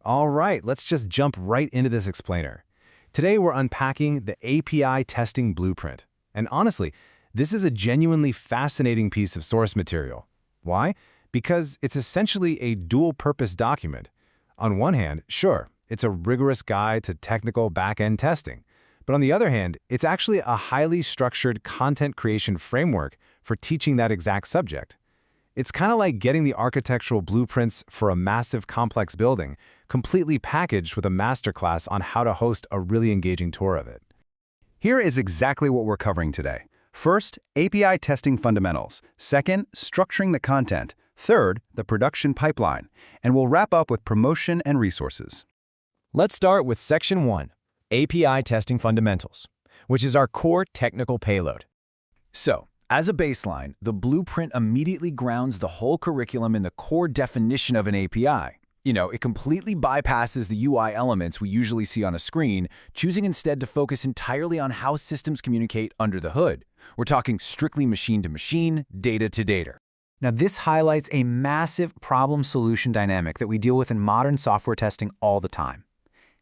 All right, let's just jump right into this explainer. Today we're unpacking the API testing blueprint. And honestly, this is a genuinely fascinating piece of source material. Why? Because it's essentially a dual-purpose document. On one hand, sure, it's a rigorous guide to technical back-end testing. But on the other hand, it's actually a highly structured content creation framework for teaching that exact subject. It's kind of like getting the architectural blueprints for a massive complex building, completely packaged with a masterclass on how to host a really engaging tour of it. Here is exactly what we're covering today. First, API testing fundamentals. Second, structuring the content. Third, the production pipeline. And we'll wrap up with promotion and resources. Let's start with Section 1, API Testing Fundamentals, which is our core technical payload. So, as a baseline, the blueprint immediately grounds the whole curriculum in the core definition of an API. It completely bypasses the UI elements we usually see on a screen, choosing instead to focus entirely on how systems communicate under the hood. We're talking strictly machine-to-machine, data-to-data. Now, this highlights a massive problem-solution dynamic that we deal with in modern software testing all the time.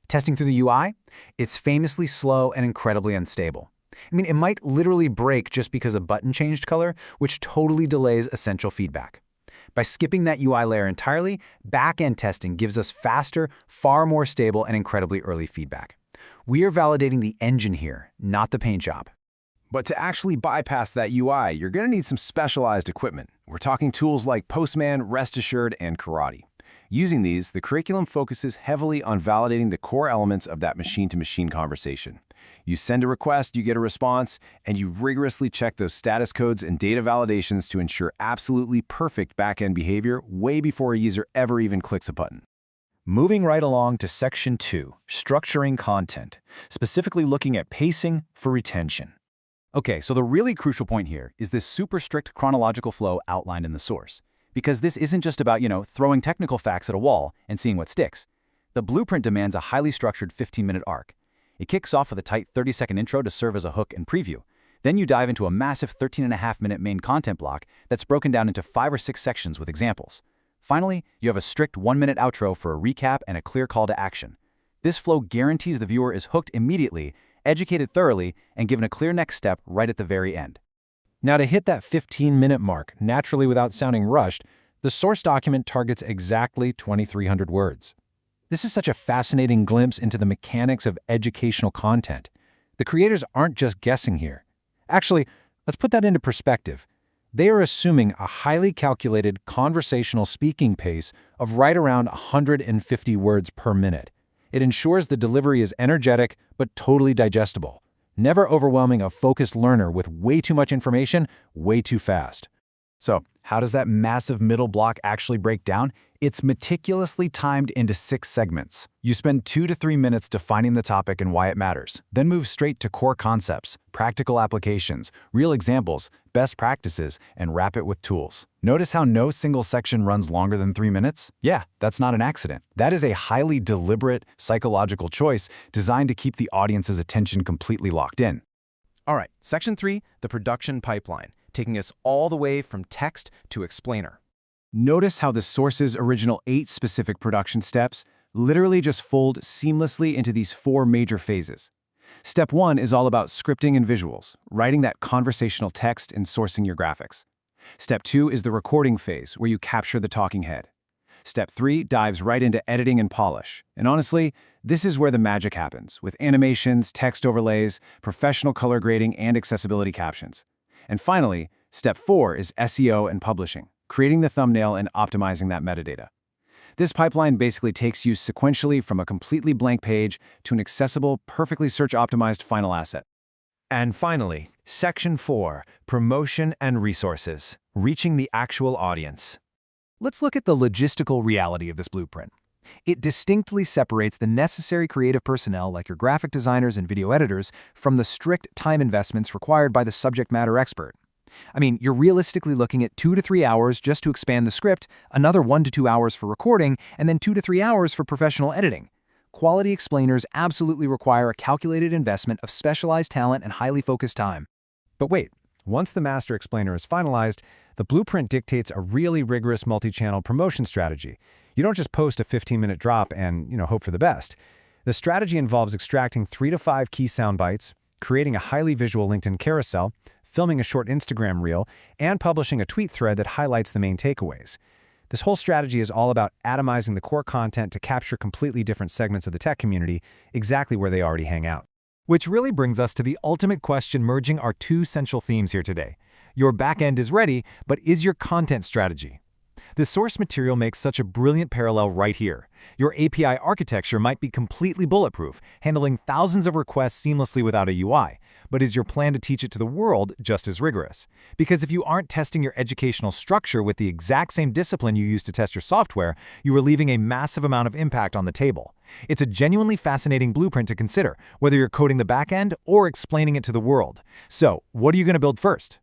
Testing through the UI, it's famously slow and incredibly unstable. It might literally break just because a button changed color, which totally delays essential feedback. By skipping that UI layer entirely, back-end testing gives us faster, far more stable, and incredibly early feedback. We are validating the engine here, not the paint job. But to actually bypass that UI, you're going to need some specialized equipment. We're talking tools like Postman, Rest Assured, and Karate. Using these, the curriculum focuses heavily on validating the core elements of that machine-to-machine conversation. You send a request, you get a response, and you rigorously check those status codes and data validations to ensure absolutely perfect backend behavior way before a user ever even clicks a button. Moving right along to Section 2, Structuring Content, specifically looking at pacing for retention. Okay, so the really crucial point here is this super strict chronological flow outlined in the source. Because this isn't just about, throwing technical facts at a wall and seeing what sticks. The blueprint demands a highly structured 15-minute arc. It kicks off with a tight 30-second intro to serve as a hook and preview. Then you dive into a massive 13.5-minute main content block that's broken down into 5 or 6 sections with examples. Finally, you have a strict 1-minute outro for a recap and a clear call to action. This flow guarantees the viewer is hooked immediately, educated thoroughly, and given a clear next step right at the very end. Now, to hit that 15-minute mark naturally without sounding rushed, the source document targets exactly 2,300 words. This is such a fascinating glimpse into the mechanics of educational content. The creators aren't just guessing here. Actually, let's put that into perspective. They are assuming a highly calculated conversational speaking pace of right around 150 words per minute. It ensures the delivery is energetic but totally digestible, never overwhelming a focused learner with way too much information way too fast. So, how does that massive middle block actually break down? It's meticulously timed into 6 segments. You spend 2 to 3 minutes defining the topic and why it matters, then move straight to core concepts, practical applications, real examples, best practices, and wrap it with tools. Notice how no single section runs longer than 3 minutes? Yeah, that's not an accident. That is a highly deliberate, psychological choice designed to keep the audience's attention completely locked in. All right, Section 3, the production pipeline, taking us all the way from text to explainer. Notice how the source's original 8 specific production steps literally just fold seamlessly into these 4 major phases. Step 1 is all about scripting and visuals, writing that conversational text and sourcing your graphics. Step 2 is the recording phase, where you capture the talking head. Step 3 dives right into editing and polish. And honestly, this is where the magic happens, with animations, text overlays, professional color grading, and accessibility captions. And finally, Step 4 is SEO and publishing, creating the thumbnail and optimizing that metadata. This pipeline basically takes you sequentially from a completely blank page to an accessible, perfectly search-optimized final asset. And finally, Section 4, Promotion and Resources, reaching the actual audience. Let's look at the logistical reality of this blueprint. It distinctly separates the necessary creative personnel like your graphic designers and video editors from the strict time investments required by the subject matter expert. You're realistically looking at 2 to 3 hours just to expand the script, another 1 to 2 hours for recording, and then 2 to 3 hours for professional editing. Quality explainers absolutely require a calculated investment of specialized talent and highly focused time. But wait, Once the master explainer is finalized, the blueprint dictates a really rigorous multi-channel promotion strategy. You don't just post a 15-minute drop and, hope for the best. The strategy involves extracting 3 to 5 key sound bites, creating a highly visual LinkedIn carousel, filming a short Instagram reel, and publishing a tweet thread that highlights the main takeaways. This whole strategy is all about atomizing the core content to capture completely different segments of the tech community, exactly where they already hang out. Which really brings us to the ultimate question merging our two central themes here today. Your backend is ready, but is your content strategy? The source material makes such a brilliant parallel right here. Your API architecture might be completely bulletproof, handling thousands of requests seamlessly without a UI. But is your plan to teach it to the world just as rigorous? Because if you aren't testing your educational structure with the exact same discipline you use to test your software, you are leaving a massive amount of impact on the table. It's a genuinely fascinating blueprint to consider, whether you're coding the backend or explaining it to the world. So, what are you going to build first?